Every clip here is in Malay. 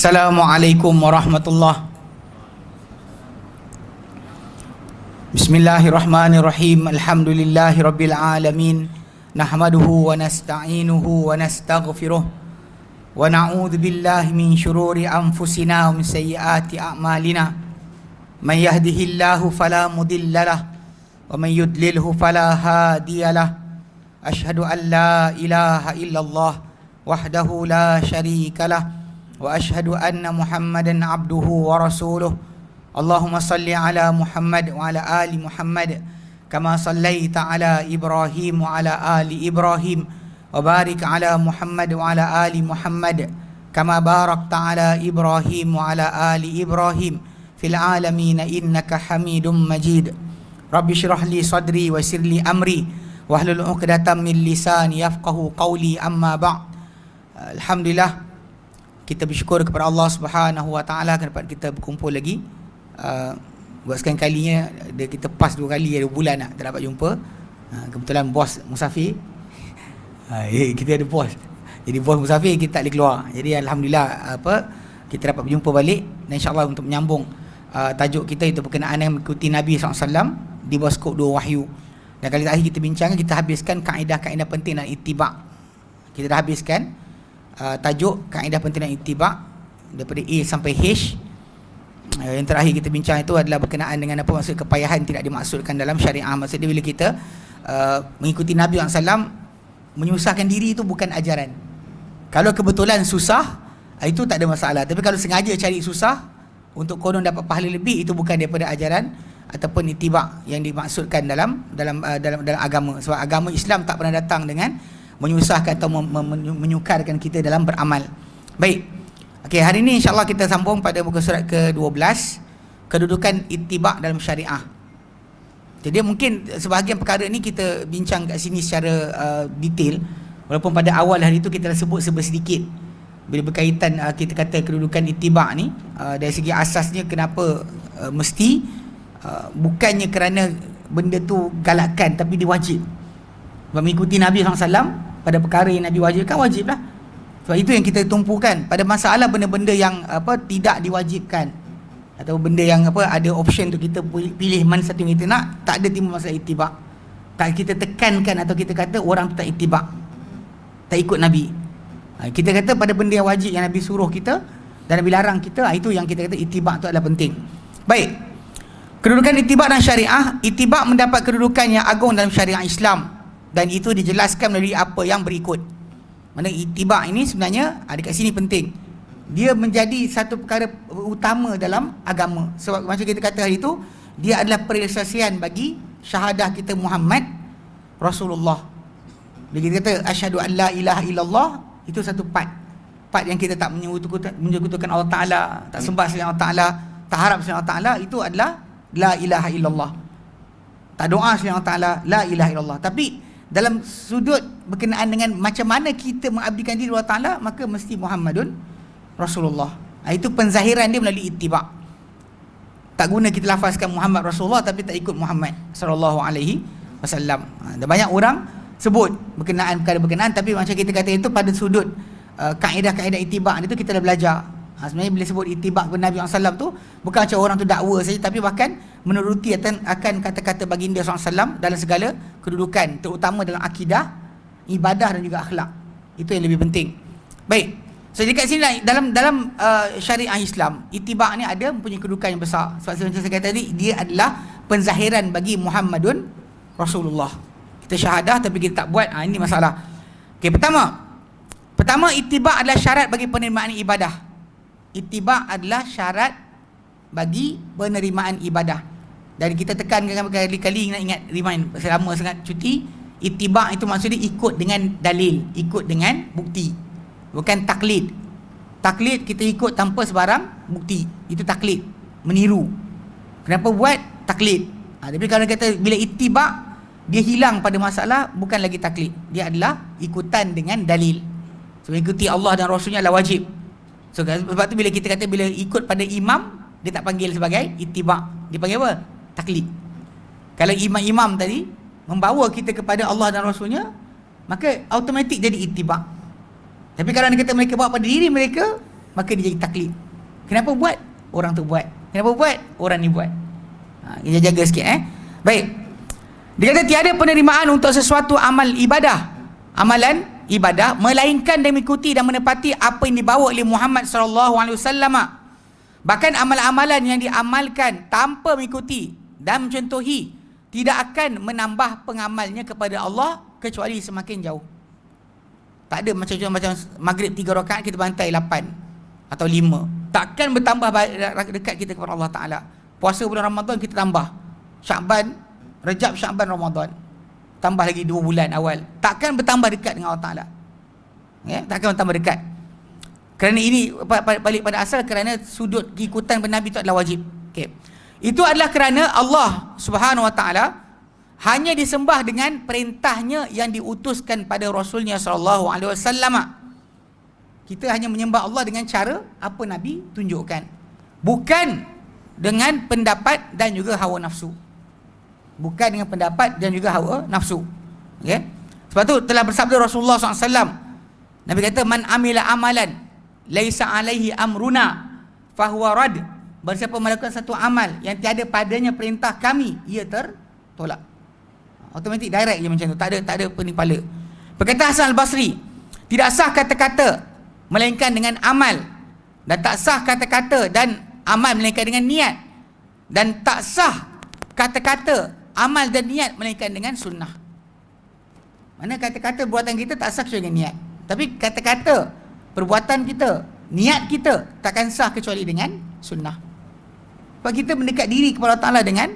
Assalamualaikum warahmatullahi. Bismillahirrahmanirrahim. Alhamdulillahi rabbil alamin. Nahmaduhu wa nasta'inuhu wa nastaghfiruh. Wa na'udzu billahi min syururi anfusina wa min sayyiati a'malina. Man yahdihillahu fala mudhillalah wa man yudlilhu fala hadiyalah. Asyhadu an la ilaha illallah wahdahu la syarikalah. Wa ashhadu anna Muhammadan abduhu wa rasuluh. Allahumma salli ala Muhammad wa ala ali Muhammad kama sallaita ala Ibrahim wa ala ali Ibrahim wa barik ala Muhammad wa ala ali Muhammad kama barakta ala Ibrahim wa ala ali Ibrahim fil alamin innaka Hamidum Majid. Rabbi shrah li sadri wa yassir li amri wahlul 'uqdatam min lisani yafqahu qawli, amma ba'd. Alhamdulillah, kita bersyukur kepada Allah Subhanahu Wa Taala kerana dapat kita berkumpul lagi. Buat sekian kalinya, kita pas 2 kali, 2 bulan tak dapat jumpa. Kebetulan bos musafir. Kita ada bos. Jadi bos musafir, kita tak boleh keluar. Jadi alhamdulillah kita dapat berjumpa balik, dan insya-Allah untuk menyambung tajuk kita itu berkenaan dengan mengikuti Nabi SAW di bawah skop 2 wahyu. Dan kali terakhir kita bincangkan, kita habiskan kaedah-kaedah penting dan ittiba'. Kita dah habiskan tajuk kaedah penting dan ittiba' daripada A sampai H. Yang terakhir kita bincang itu adalah berkenaan dengan apa maksud kepayahan tidak dimaksudkan dalam syariah. Maksudnya bila kita mengikuti Nabi SAW, menyusahkan diri itu bukan ajaran. Kalau kebetulan susah, itu tak ada masalah. Tapi kalau sengaja cari susah untuk konon dapat pahala lebih, itu bukan daripada ajaran ataupun ittiba' yang dimaksudkan dalam agama. Sebab agama Islam tak pernah datang dengan menyusahkan atau menyukarkan kita dalam beramal. Baik. Okey, hari ini insya-Allah kita sambung pada muka surat ke-12, kedudukan ittiba' dalam syariah. Jadi mungkin sebahagian perkara ini kita bincang kat sini secara detail, walaupun pada awal hari itu kita dah sebut sedikit bila berkaitan kita kata kedudukan ittiba' ni, dari segi asasnya kenapa mesti, bukannya kerana benda tu galakkan, tapi diwajib. Mengikuti Nabi SAW pada perkara yang Nabi wajibkan, wajiblah. Sebab itu yang kita tumpukan. Pada masalah benda-benda yang tidak diwajibkan, atau benda yang ada option untuk kita pilih mana satu yang kita nak, tak ada timbul masalah ittiba'. Tak kita tekankan atau kita kata orang tu tak ittiba', tak ikut Nabi. Kita kata pada benda yang wajib yang Nabi suruh kita dan Nabi larang kita, itu yang kita kata ittiba' tu adalah penting. Baik. Kedudukan ittiba' dan syariah. Ittiba' mendapat kedudukan yang agung dalam syariah Islam, dan itu dijelaskan melalui apa yang berikut. Mana ittiba' ini sebenarnya dekat sini penting. Dia menjadi satu perkara utama dalam agama. Sebab macam kita kata hari itu, dia adalah perasasian bagi syahadah kita Muhammad Rasulullah. Bila kita kata asyhadu an la ilaha illallah, itu satu part yang kita tak menyekutukan Allah Ta'ala, tak sembah selain Allah Ta'ala, tak harap selain Allah Ta'ala, itu adalah la ilaha illallah. Tak doa selain Allah Ta'ala, la ilaha illallah. Tapi dalam sudut berkenaan dengan macam mana kita mengabdikan diri Allah Ta'ala, maka mesti Muhammadun Rasulullah. Itu penzahiran dia melalui ittiba'. Tak guna kita lafazkan Muhammad Rasulullah tapi tak ikut Muhammad sallallahu alaihi wasallam. Dan banyak orang sebut berkenaan perkara berkenaan, tapi macam kita kata itu pada sudut kaedah-kaedah ittiba' itu kita dah belajar. Sebenarnya bila sebut ittiba' kepada Nabi SAW tu, bukan macam orang tu dakwa saja, tapi bahkan menuruti akan kata-kata baginda SAW dalam segala kedudukan, terutama dalam akidah, ibadah dan juga akhlak. Itu yang lebih penting. Baik. So dekat sini dalam syariah Islam, ittiba' ni ada mempunyai kedudukan yang besar. Sebab macam saya kata tadi, dia adalah penzahiran bagi Muhammadun Rasulullah. Kita syahadah tapi kita tak buat, ini masalah. Okey, pertama ittiba' adalah syarat bagi penerimaan ibadah. Ittiba' adalah syarat bagi penerimaan ibadah. Dan kita tekankan berkali-kali, ingat remind selama sangat cuti, ittiba' itu maksudnya ikut dengan dalil, ikut dengan bukti, bukan taklid. Taklid kita ikut tanpa sebarang bukti, itu taklid, meniru. Kenapa buat taklid? Tapi kalau kata bila ittiba', dia hilang pada masalah, bukan lagi taklid, dia adalah ikutan dengan dalil. So ikuti Allah dan Rasulnya adalah wajib. So sebab tu bila kita kata bila ikut pada imam, dia tak panggil sebagai ittiba', dia panggil apa? Taklid. Kalau imam-imam tadi membawa kita kepada Allah dan Rasulnya, maka automatik jadi ittiba'. Tapi kalau kita mereka bawa pada diri mereka, maka dia jadi taklid. Kenapa buat? Orang tu buat. Kenapa buat? Orang ni buat. Kita jaga sikit Baik. Dia kata tiada penerimaan untuk sesuatu amal ibadah, amalan ibadah, melainkan dan mengikuti dan menepati apa yang dibawa oleh Muhammad sallallahu alaihi wasallam. Bahkan amalan-amalan yang diamalkan tanpa mengikuti dan mencontohi tidak akan menambah pengamalnya kepada Allah kecuali semakin jauh. Tak ada macam maghrib 3 rakaat kita bantai 8 atau 5. Takkan bertambah dekat kita kepada Allah Ta'ala. Puasa bulan Ramadan kita tambah. Syakban, Rejab, Syakban, Ramadan. Tambah lagi 2 bulan awal. Takkan bertambah dekat dengan Allah Ta'ala. Takkan bertambah dekat. Kerana ini balik pada asal, kerana sudut keikutan bernabi itu adalah wajib. Itu adalah kerana Allah Subhanahu Wa Ta'ala hanya disembah dengan perintahnya yang diutuskan pada Rasulnya sallallahu alaihi wasallam. Kita hanya menyembah Allah dengan cara apa Nabi tunjukkan, bukan dengan pendapat dan juga hawa nafsu. Bukan dengan pendapat dan juga hawa nafsu. Sebab tu telah bersabda Rasulullah SAW, Nabi kata, man amila amalan laisa alaihi amruna fahuwa rad. Bersiapa melakukan satu amal yang tiada padanya perintah kami, ia tertolak. Automatik, direct je macam tu, tak ada pening kepala. Berkata Hasan Al-Basri, tidak sah kata-kata melainkan dengan amal, dan tak sah kata-kata dan amal melainkan dengan niat, dan tak sah kata-kata, amal dan niat melainkan dengan sunnah. Mana kata-kata perbuatan kita tak sah kecuali dengan niat, tapi kata-kata perbuatan kita, niat kita takkan sah kecuali dengan sunnah. Sebab kita mendekat diri kepada Allah Ta'ala dengan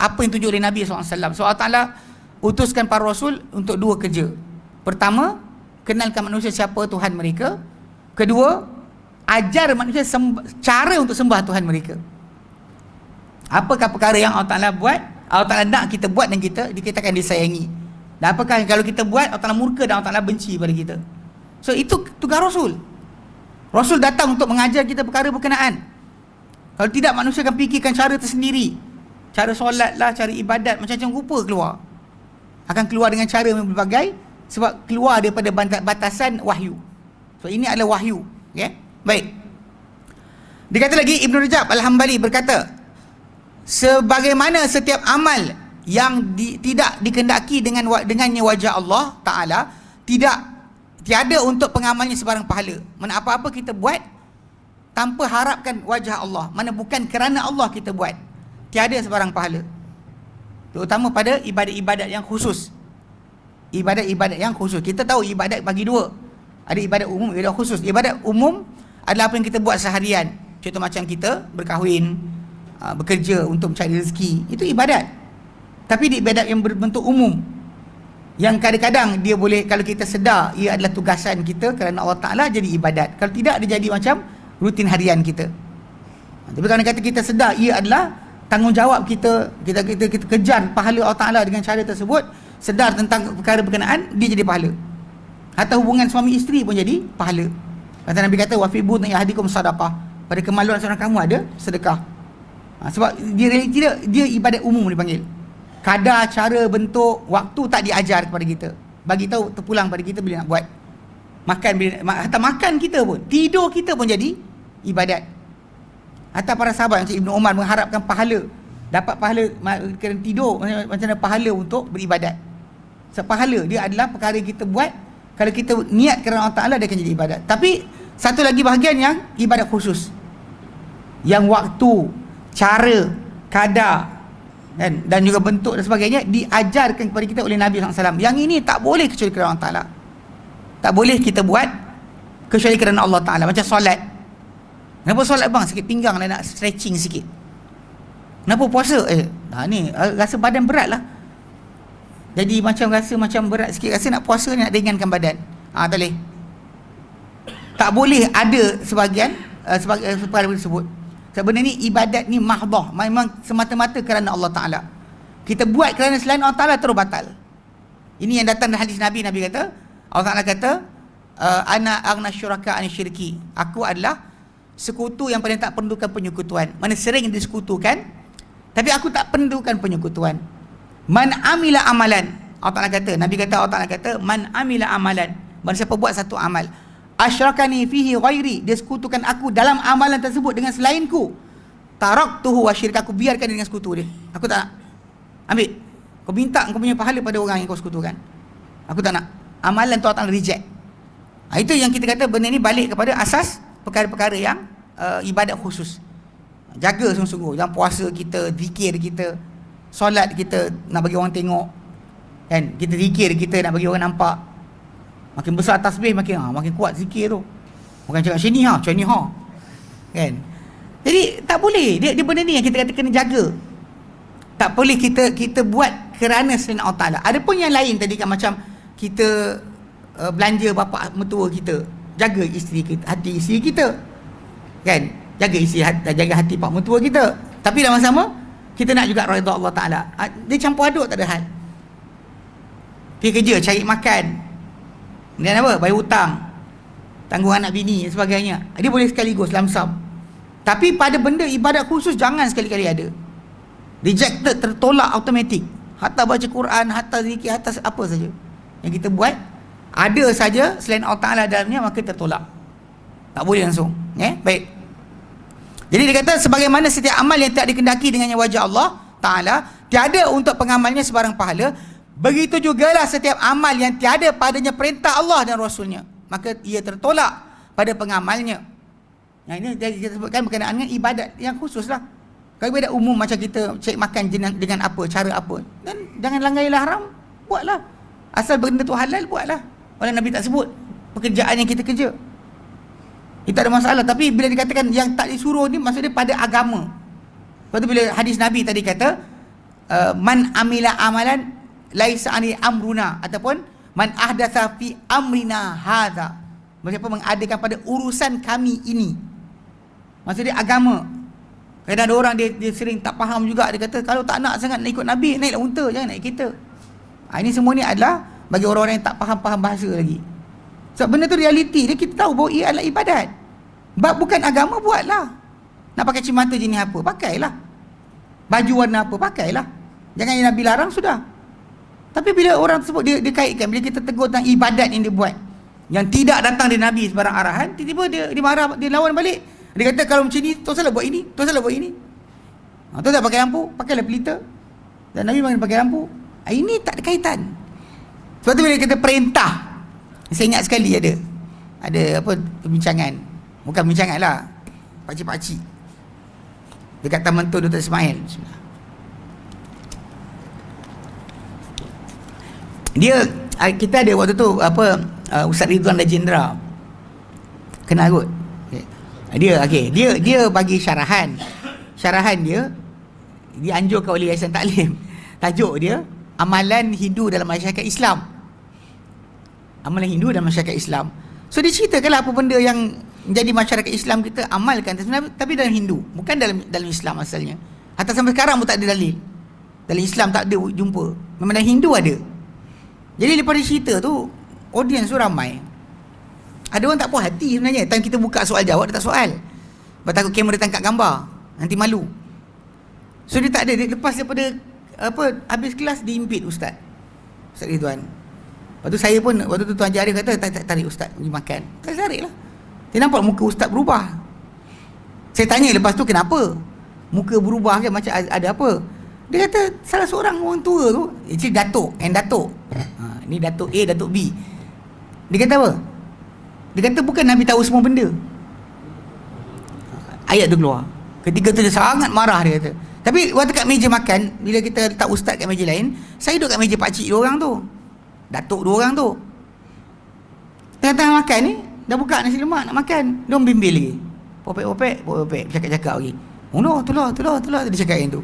apa yang tunjuk oleh Nabi SAW. So Allah Ta'ala utuskan para Rasul untuk 2 kerja. Pertama, kenalkan manusia siapa Tuhan mereka. Kedua, ajar manusia cara untuk sembah Tuhan mereka. Apakah perkara yang Allah Ta'ala buat, Allah Ta'ala nak kita buat, dan kita akan disayangi. Dan apakah kalau kita buat, Allah Ta'ala murka dan Allah Ta'ala benci pada kita. So itu tugas Rasul. Rasul datang untuk mengajar kita perkara berkenaan. Kalau tidak, manusia akan fikirkan cara tersendiri. Cara solat lah, cara ibadat, macam-macam rupa keluar. Akan keluar dengan cara yang berbagai, sebab keluar daripada batasan wahyu. So ini adalah wahyu. Baik. Dikata lagi, Ibn Rajab Al-Hambali berkata, sebagaimana setiap amal yang tidak dikendaki dengannya wajah Allah Ta'ala, tiada untuk pengamalnya sebarang pahala. Mana apa-apa kita buat tanpa harapkan wajah Allah, mana bukan kerana Allah kita buat, tiada sebarang pahala. Terutama pada ibadat-ibadat yang khusus. Ibadat-ibadat yang khusus, kita tahu ibadat bagi 2. Ada ibadat umum, ibadat khusus. Ibadat umum adalah apa yang kita buat seharian. Contoh macam kita berkahwin, bekerja untuk mencari rezeki, itu ibadat. Tapi di ibadat yang berbentuk umum, yang kadang-kadang dia boleh, kalau kita sedar ia adalah tugasan kita kerana Allah Ta'ala, jadi ibadat. Kalau tidak, dia jadi macam rutin harian kita. Tapi kalau kata kita sedar ia adalah tanggungjawab kita kejar pahala Allah Ta'ala dengan cara tersebut, sedar tentang perkara berkenaan, dia jadi pahala. Atau hubungan suami isteri pun jadi pahala. Kata Nabi kata, wa fi budni ahadikum sadaqah, pada kemaluan seorang kamu ada sedekah. Sebab dia ibadat umum dipanggil. Kadar, cara, bentuk, waktu tak diajar kepada kita. Bagi tahu terpulang pada kita bila nak buat. Hatta makan kita pun, tidur kita pun jadi ibadat. Hatta para sahabat macam Ibn Umar mengharapkan pahala, dapat pahala kerana tidur, macam mana pahala untuk beribadat. Sebab pahala dia adalah perkara yang kita buat, kalau kita niat kerana Allah Ta'ala, dia akan jadi ibadat. Tapi satu lagi bahagian yang ibadat khusus, yang waktu, cara, kadar dan juga bentuk dan sebagainya diajarkan kepada kita oleh Nabi SAW. Yang ini tak boleh kecuali kerana Allah Ta'ala. Tak boleh kita buat kecuali kerana Allah Ta'ala. Macam solat. Kenapa solat bang? Sakit pinggang lah, nak stretching sikit. Kenapa puasa? Ni rasa badan berat lah, jadi rasa macam berat sikit, rasa nak puasa ni, nak ringankan badan. Tak boleh. Tak boleh ada sebagian seperti tersebut. Sebab benda ni, ibadat ni mahdah, memang semata-mata kerana Allah Ta'ala. Kita buat kerana selain Allah Ta'ala, terus batal. Ini yang datang dari hadis Nabi. Nabi kata, Allah Ta'ala kata, ana aghna syuraka an syirki, aku adalah sekutu yang paling tak perlukan penyekutuan. Mana sering disekutukan, tapi aku tak perlukan penyekutuan. Man amila amalan, Allah Ta'ala kata, Nabi kata, Allah Ta'ala kata, man amila amalan, barang siapa buat satu amal, asyrakani fihi ghairi, dia sekutukan aku dalam amalan tersebut dengan selainku, taraktuhu wa syirkaku, biarkan dia dengan sekutu dia. Aku tak nak. Ambil. Kau minta kau punya pahala pada orang yang kau sekutukan. Aku tak nak. Amalan tu Allah Ta'ala reject. Itu yang kita kata benda ni balik kepada asas perkara-perkara yang ibadat khusus. Jaga sungguh-sungguh. Dalam puasa kita, zikir kita, solat kita nak bagi orang tengok, kan? Kita zikir kita nak bagi orang nampak. Makin besar tasbih makin kuat zikir tu. Bukan cakap macam ni kan? Jadi tak boleh. Dia benda ni yang kita kata kena jaga. Tak boleh kita buat kerana selain Allah Ta'ala. Ada pun yang lain tadi kan, macam kita belanja bapa mertua kita, jaga isteri kita, hati isteri kita, kan? Jaga hati pak mertua kita. Tapi dalam sama kita nak juga redha Allah Ta'ala. Dia campur aduk, tak ada hal. Pergi kerja, cari makan, kemudian apa? Bayar hutang, tanggung anak bini dan sebagainya. Dia boleh sekaligus lamsam. Tapi pada benda ibadat khusus jangan sekali-kali ada. Rejected, tertolak automatik. Hatta baca Quran, hatta zikir, hatta apa saja yang kita buat, ada saja selain Allah Ta'ala dalamnya, maka tertolak. Tak boleh langsung. Baik. Jadi dia kata, sebagaimana setiap amal yang tak dikendaki dengannya wajah Allah Ta'ala, tiada untuk pengamalnya sebarang pahala, begitu jugalah setiap amal yang tiada padanya perintah Allah dan Rasulnya, maka ia tertolak pada pengamalnya. Yang ini kita sebutkan berkenaan dengan ibadat yang khusus lah. Kalau ibadat umum macam kita cari makan dengan apa, cara apa, dan jangan langgailah haram, buatlah. Asal benda tu halal, buatlah. Walau Nabi tak sebut pekerjaan yang kita kerja, itu tak ada masalah. Tapi bila dikatakan yang tak disuruh ni, maksudnya pada agama. Lepas tu bila hadis Nabi tadi kata, man amila amalan laisa ani amruna, ataupun man ahdatsa fi amrina hadza, siapa mengadakan pada urusan kami ini, maksudnya agama. Kadang ada orang dia sering tak faham juga, dia kata kalau tak nak sangat nak ikut Nabi, naiklah unta, jangan naik kereta. Ini semua ni adalah bagi orang-orang yang tak faham bahasa lagi. Sebab benda tu realiti dia, kita tahu bahawa ia adalah ibadat. Bab bukan agama, buatlah. Nak pakai cimata jenis apa, pakailah. Baju warna apa, pakailah. Jangan yang Nabi larang, sudah. Tapi bila orang tersebut dia kaitkan, bila kita tegur tentang ibadat yang dia buat, yang tidak datang dari Nabi sebarang arahan, tiba-tiba dia marah, dia lawan balik. Dia kata kalau macam ni, tu salah buat ini, tu salah buat ini. Tu tak pakai lampu, pakailah pelita. Dan Nabi bagi pakai lampu. Ini tak ada kaitan. Sebab tu bila kita perintah, saya ingat sekali ada apa perbincangan, bukan perbincangan lah, pakcik-pakcik dekat Taman Tun Dr. Ismail. Kita ada waktu tu apa, Ustaz Ridwan Lajendra, kenal kot. Dia bagi syarahan dia dianjurkan oleh Yayasan Taklim. Tajuk dia amalan Hindu dalam masyarakat Islam. Amalan Hindu dalam masyarakat Islam. So dia ceritakanlah apa benda yang menjadi masyarakat Islam kita amalkan, tapi dalam Hindu, bukan dalam Islam asalnya. Hatta sampai sekarang pun tak ada dalil. Dalam Islam tak ada jumpa. Memang dalam Hindu ada. Jadi daripada cerita tu, audiens tu ramai. Ada orang tak puas hati sebenarnya. Time kita buka soal jawab, dia tak soal. Sebab takut kamera tangkap gambar, nanti malu. So dia tak ada. Dia lepas daripada habis kelas, diimpit Ustaz Ridwan. Lepas tu saya pun, waktu tu Tuan Haji Arif kata, tarik Ustaz pergi makan. Saya tarik lah. Dia nampak muka Ustaz berubah. Saya tanya lepas tu, kenapa muka berubah kan, macam ada apa? Dia kata salah seorang orang tua tu, actually Datuk, ni Datuk A, Datuk B. Dia kata apa? Dia kata bukan Nabi tahu semua benda. Ayat tu keluar. Ketika tu dia sangat marah, dia kata. Tapi waktu kat meja makan, bila kita letak ustaz kat meja lain, saya duduk kat meja pakcik dua orang tu, datuk dua orang tu. Tengah-tengah makan ni, dah buka nasi lemak nak makan, dia orang bimbel lagi. Popek-popek, cakap-cakap lagi. Oh no, tu lah, dia cakap yang tu.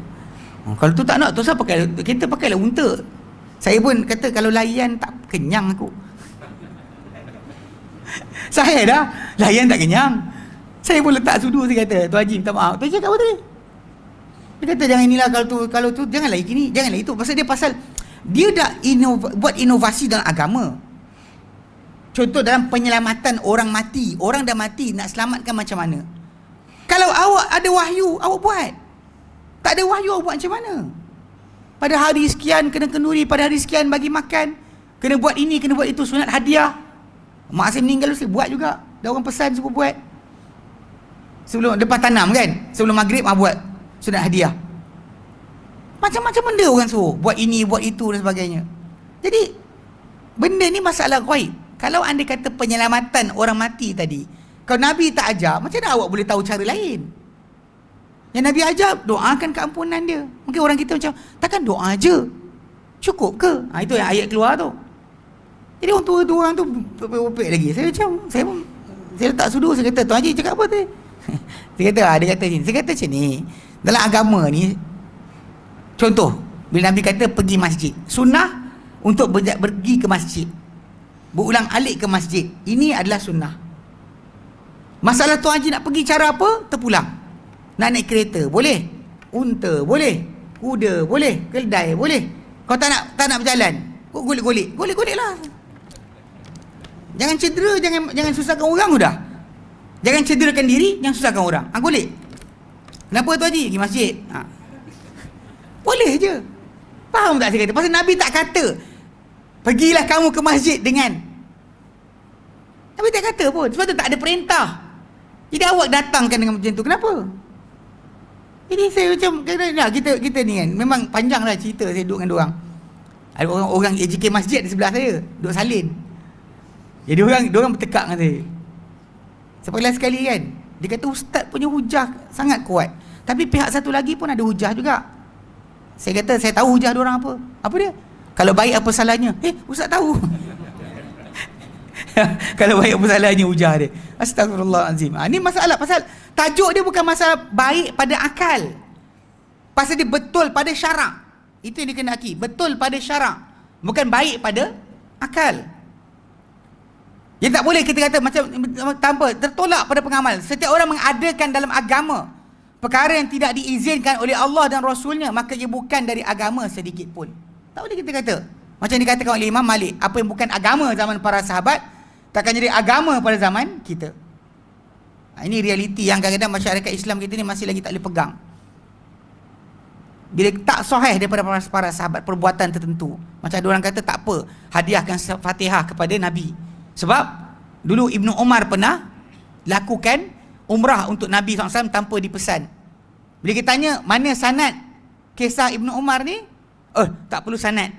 Kalau tu tak nak, tu saya pakai, kita pakailah unta. Saya pun kata kalau layan tak kenyang aku. Saya dah layan tak kenyang. Saya pun letak sudu, saya kata, Tuan Haji minta maaf. Tuan cakap apa tadi? Dia kata jangan inilah, kalau tu janganlah gini, janganlah itu. Pasal dia dah buat inovasi dalam agama. Contoh dalam penyelamatan orang mati. Orang dah mati, nak selamatkan macam mana? Kalau awak ada wahyu, awak buat. Tak ada wahyu, awak buat macam mana? Pada hari sekian kena kenduri, pada hari sekian bagi makan, kena buat ini, kena buat itu, sunat hadiah. Mak saya meninggal, saya buat juga. Dah orang pesan suruh buat. Sebelum lepas tanam kan, sebelum maghrib buat sunat hadiah. Macam-macam benda orang suruh buat ini, buat itu dan sebagainya. Jadi benda ni masalah ghaib. Kalau anda kata penyelamatan orang mati tadi, kalau Nabi tak ajar, macam mana awak boleh tahu cara lain? Yang Nabi ajar, doakan keampunan dia. Mungkin orang kita macam, takkan doa je cukup ke? Itu yang ayat keluar tu. Jadi orang tua tu, orang tu berpek lagi. Saya letak sudu, saya kata, Tuan Haji cakap apa tu? Dia kata, dia kata macam ni, dalam agama ni, contoh, bila Nabi kata pergi masjid, sunnah untuk pergi ke masjid, berulang alik ke masjid, ini adalah sunnah. Masalah Tuan Haji nak pergi cara apa? Terpulang. Nak naik kereta, boleh. Unta, boleh. Kuda, boleh. Keldai, boleh. Kau tak nak berjalan, kau golek-golek. Golek-golek lah. Jangan cedera, jangan susahkan orang sudah. Jangan cederakan diri, jangan susahkan orang. Golek. Kenapa Tuan Haji? Pergi masjid. Boleh je. Faham tak saya kata? Pasal Nabi tak kata, pergilah kamu ke masjid dengan. Nabi tak kata pun. Sebab tu tak ada perintah. Jadi awak datangkan dengan macam tu. Kenapa? Jadi saya macam, kita ni kan, memang panjang lah cerita saya duduk dengan diorang. Ada orang AJK masjid di sebelah saya, duduk salin. Jadi diorang bertekak dengan saya. Sepatutnya sekali kan, dia kata ustaz punya hujah sangat kuat. Tapi pihak satu lagi pun ada hujah juga. Saya kata, saya tahu hujah diorang apa. Apa dia? Kalau baik apa salahnya? Ustaz tahu. Kalau baik apa salahnya hujah dia. Astagfirullahalazim. Ini masalah, pasal tajuk dia bukan masalah baik pada akal. Pasal dia betul pada syarak. Itu yang dikenaki, betul pada syarak, bukan baik pada akal. Yang tak boleh kita kata macam tanpa tertolak pada pengamal. Setiap orang mengadakan dalam agama perkara yang tidak diizinkan oleh Allah dan Rasulnya, maka ia bukan dari agama sedikit pun. Tak boleh kita kata macam dikatakan oleh Imam Malik, apa yang bukan agama zaman para sahabat takkan jadi agama pada zaman kita. Ini realiti yang kadang-kadang masyarakat Islam kita ni masih lagi tak boleh pegang. Bila tak sahih daripada para sahabat perbuatan tertentu, macam ada orang kata tak apa, hadiahkan Fatihah kepada Nabi. Sebab dulu Ibnu Umar pernah lakukan umrah untuk Nabi SAW tanpa dipesan. Bila kita tanya mana sanad kisah Ibnu Umar ni, tak perlu sanad.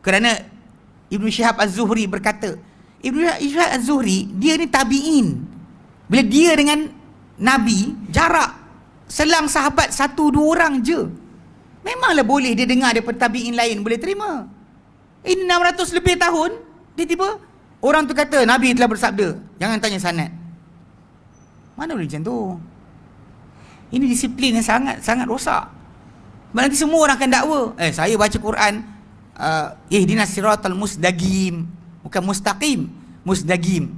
Kerana Ibnu Syihab Az-Zuhri berkata, Ibnu Syihab Az-Zuhri dia ni tabi'in. Bila dia dengan Nabi jarak selang sahabat 1-2 orang je, memanglah boleh dia dengar daripada tabi'in lain boleh terima. Ini 600 lebih tahun, tiba-tiba orang tu kata Nabi telah bersabda, jangan tanya sanad. Mana boleh macam tu? Ini disiplin yang sangat rosak. Nanti semua orang akan dakwa, saya baca Quran, ihdinas siratal mustaqim, bukan mustaqim, mustaqim.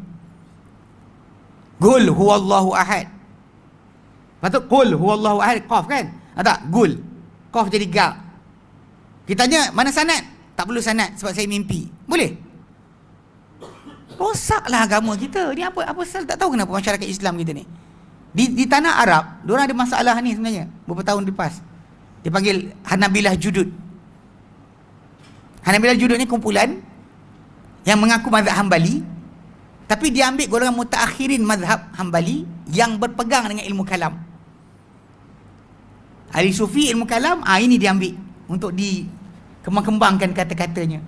Qul huwallahu ahad. Patut qul huwallahu ahad, qaf kan? Tak, qul. Qaf jadi ga. Kita tanya mana sanad? Tak perlu sanad sebab saya mimpi. Boleh? Rosaklah agama kita. Ni apa pasal tak tahu kenapa masyarakat Islam kita ni. Di tanah Arab, diorang ada masalah ni sebenarnya beberapa tahun lepas. Dipanggil Hanabilah Judud. Hanabilah Judud ni kumpulan yang mengaku mazhab Hambali, tapi dia ambil golongan mutaakhirin mazhab Hambali yang berpegang dengan ilmu kalam. Ahli sufi ilmu kalam, ini dia ambil untuk dikembang-kembangkan kata-katanya.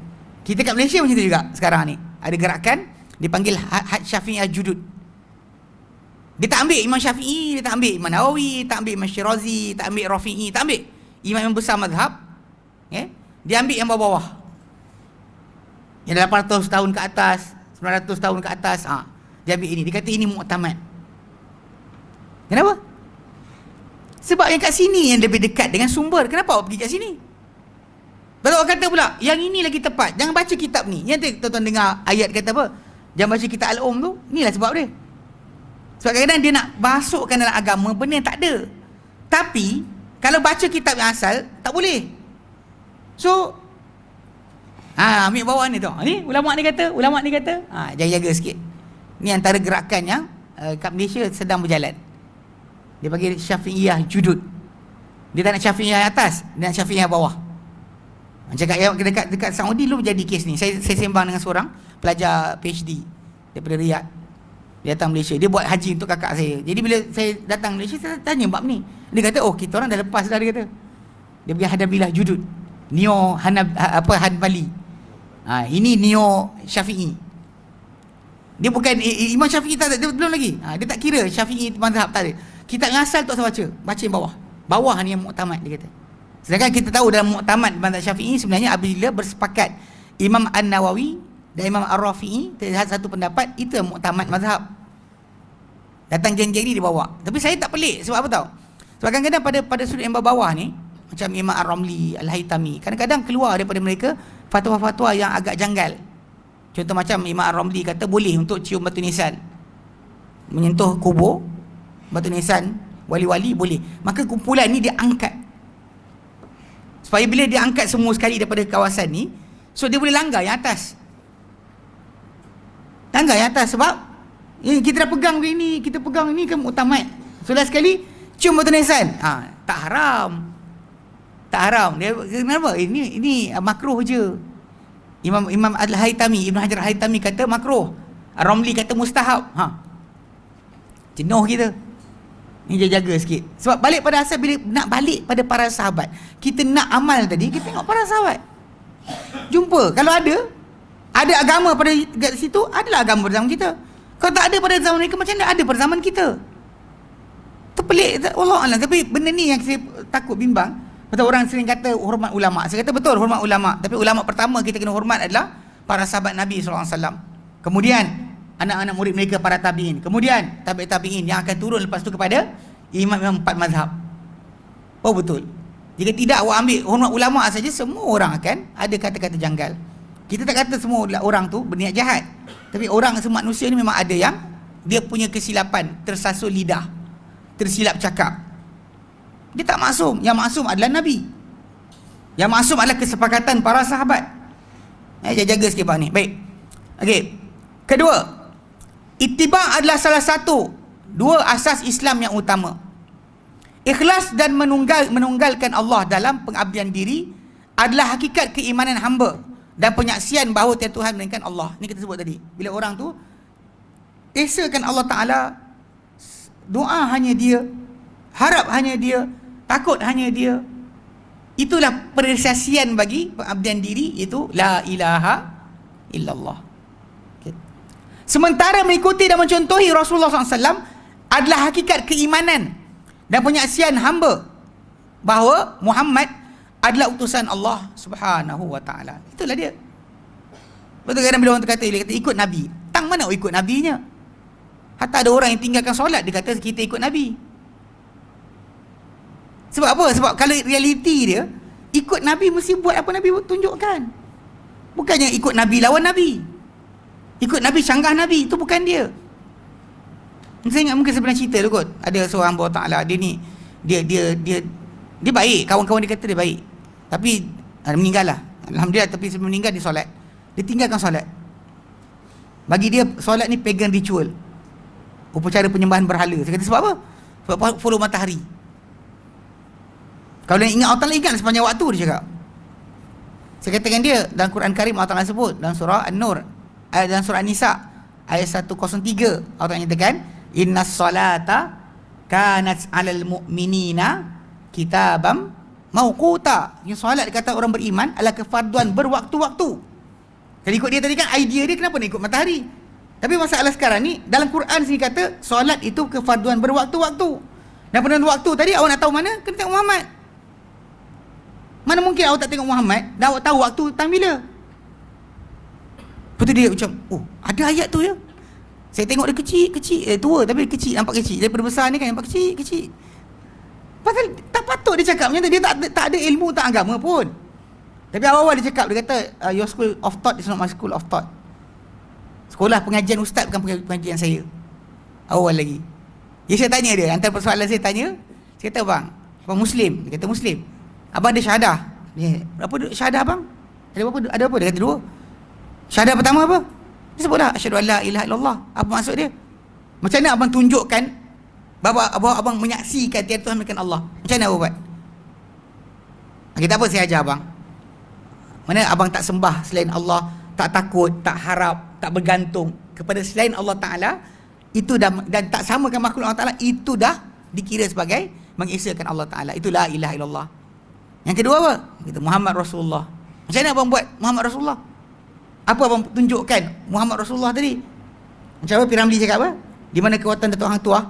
Kita kat Malaysia macam tu juga sekarang ni. Ada gerakan dipanggil Syafi'iyah Judud. Dia tak ambil Imam Syafi'i, dia tak ambil Imam Nawawi, tak ambil Imam Syirazi, tak ambil Rafi'i, tak ambil imam yang besar mazhab. Dia ambil yang bawah-bawah, yang 800 tahun ke atas, 900 tahun ke atas. Dia ambil ini, dia kata ini muktamad. Kenapa? Sebab yang kat sini yang lebih dekat dengan sumber. Kenapa awak pergi kat sini? Lepas tu awak kata pula yang ini lagi tepat, jangan baca kitab ni. Yang tuan-tuan dengar ayat kata apa? Jangan baca kitab Al-Um tu. Inilah sebab dia. Sebab kadang-kadang dia nak masukkan dalam agama benda yang tak ada. Tapi kalau baca kitab yang asal, tak boleh. So ambil bawah ni tu. Ni ulama ni kata, jaga-jaga sikit. Ni antara gerakan yang kat Malaysia sedang berjalan. Dia panggil Syafi'iyah Judud. Dia tak nak Syafi'iyah atas, dia nak Syafi'iyah bawah. Macam dekat Saudi dulu jadi kes ni. Saya sembang dengan seorang pelajar PhD daripada Riyadh. Dia datang Malaysia, dia buat haji untuk kakak saya. Jadi bila saya datang Malaysia, saya tanya bab ni. Dia kata, oh kita orang dah lepas dah, dia kata. Dia pergi Hanabilah Judud, Neo Hanbali. Ini Neo Syafi'i. Dia bukan Imam Syafi'i, dia belum lagi. Dia tak kira Syafi'i mazhab, tak ada. Kita ngasal tak usah baca yang bawah. Bawah ni yang muktamad, dia kata. Sedangkan kita tahu dalam muktamad mazhab Syafi'i sebenarnya apabila bersepakat Imam An-Nawawi dan Imam Ar-Rafi'i terhadap satu pendapat, itu yang muktamad mazhab. Datang geng-geng ni dibawa. Tapi saya tak pelik. Sebab apa tahu? Sebab kadang-kadang pada sudut yang bawah ni, macam Imam Ar-Ramli, Al-Haytami, kadang-kadang keluar daripada mereka fatwa-fatwa yang agak janggal. Contoh macam Imam Ar-Ramli kata boleh untuk cium batu nisan, menyentuh kubur batu nisan wali-wali boleh. Maka kumpulan ni dia angkat, supaya bila dia angkat semua sekali daripada kawasan ni, so dia boleh langgar yang atas. Langgar yang atas sebab kita dah pegang begini, kita pegang ni kan muktamad. So last sekali cium batu nisan, tak haram. Tak haram. Dia kenapa? Ini makruh je. Imam Al-Haytami, Ibn Hajar Al-Haytami kata makruh. Ar-Ramli kata mustahab. Jenuh kita. Ni dia jaga sikit. Sebab balik pada asal, bila nak balik pada para sahabat, kita nak amal tadi, kita tengok para sahabat. Jumpa. Kalau ada agama pada situ, adalah agama pada zaman kita. Kalau tak ada pada zaman mereka, macam mana ada pada zaman kita? Terpelik. Allah Allah. Tapi benda ni yang saya takut bimbang. Betul, orang sering kata hormat ulama'. Saya kata betul, hormat ulama'. Tapi ulama' pertama kita kena hormat adalah para sahabat Nabi SAW. Kemudian anak-anak murid mereka, para tabi'in. Kemudian tabi'in yang akan turun lepas tu kepada imam-imam 4 mazhab. Oh betul. Jika tidak awak ambil hormat ulama' saja, semua orang akan ada kata-kata janggal. Kita tak kata semua orang tu berniat jahat. Tapi orang, semua manusia ni memang ada yang dia punya kesilapan, tersasul lidah, tersilap cakap. Dia tak maksum. Yang maksum adalah Nabi. Yang maksum adalah kesepakatan para sahabat. Jaga sikit bang ni. Baik. Okey. Kedua, ittiba' adalah salah satu dua asas Islam yang utama. Ikhlas dan menunggalkan Allah dalam pengabdian diri adalah hakikat keimanan hamba dan penyaksian bahawa tiada Tuhan melainkan Allah. Ni kita sebut tadi. Bila orang tu esakan Allah Ta'ala, doa hanya Dia, harap hanya Dia, takut hanya Dia, itulah perisian bagi pengabdian diri, itu la ilaha illallah. Okay. Sementara mengikuti dan mencontohi Rasulullah SAW adalah hakikat keimanan dan penyaksian hamba bahawa Muhammad adalah utusan Allah Subhanahu wa ta'ala. Itulah dia. Betul, kadang bila orang kata ikut Nabi, tang mana ikut Nabinya? Hatta ada orang yang tinggalkan solat, dia kata kita ikut Nabi. Sebab apa? Sebab kalau realiti dia, ikut Nabi mesti buat apa Nabi tunjukkan. Bukannya ikut Nabi lawan Nabi. Ikut Nabi canggah Nabi, itu bukan dia. Saya ingat mungkin sebenarnya cerita tu kot. Ada seorang hamba Ta'ala, dia ni dia baik, kawan-kawan dia kata dia baik. Tapi meninggal lah. Alhamdulillah, tapi sebelum meninggal dia solat. Dia tinggalkan solat. Bagi dia solat ni pagan ritual, upacara penyembahan berhala. Saya kata sebab apa? Sebab follow matahari. Kalau dia ingat Allah Ta'ala, ingat sepanjang waktu, dia cakap. Saya katakan dia, dalam Quran Karim Allah Ta'ala sebut, dalam surah An-Nur, dalam surah An-Nisa ayat 103, Allah Ta'ala nyatakan, innas salata kanat 'alal mu'minina kitabam mauquta. Yang solat kata orang beriman adalah kefarduan berwaktu-waktu. Kalau ikut dia tadi kan, idea dia kenapa nak ikut matahari? Tapi masalah sekarang ni, dalam Quran sini kata solat itu kefarduan berwaktu-waktu. Dan pada waktu tadi awak nak tahu mana? Kena tengok Muhammad. Mana mungkin awak tak tengok Muhammad dan awak tahu waktu time bila? Lepas tu dia macam, oh ada ayat tu ya. Saya tengok dia kecil, tua tapi kecil, nampak kecil. Daripada besar ni kan nampak kecil. Pasal tak patut dia cakap macam tu. Dia tak ada ilmu, tak agama pun. Tapi awal-awal dia cakap, dia kata your school of thought is not my school of thought. Sekolah pengajian ustaz bukan pengajian saya. Awal lagi. Saya tanya dia, antara persoalan saya tanya, saya kata bang Muslim? Dia kata Muslim. Abang ada syahadah? Berapa syahadah abang? Ada apa? Dia kata 2. Syahadah pertama apa? Dia sebutlah asyhadu an la ilaha illallah. Apa maksud dia? Macam mana abang tunjukkan bahawa abang menyaksikan tiada Tuhan melainkan Allah? Macam mana abang buat? Kita apa saya ajar abang? Mana abang tak sembah selain Allah, tak takut, tak harap, tak bergantung kepada selain Allah Ta'ala. itu dah, dan tak samakan makhluk Allah Ta'ala, itu dah dikira sebagai mengesahkan Allah Ta'ala. Itu la ilaha illallah. Yang kedua apa? Kita Muhammad Rasulullah. Macam mana abang buat Muhammad Rasulullah? Apa abang tunjukkan Muhammad Rasulullah tadi? Macam apa Piramli cakap apa? Di mana kekuatan Datuk Hang Tuah?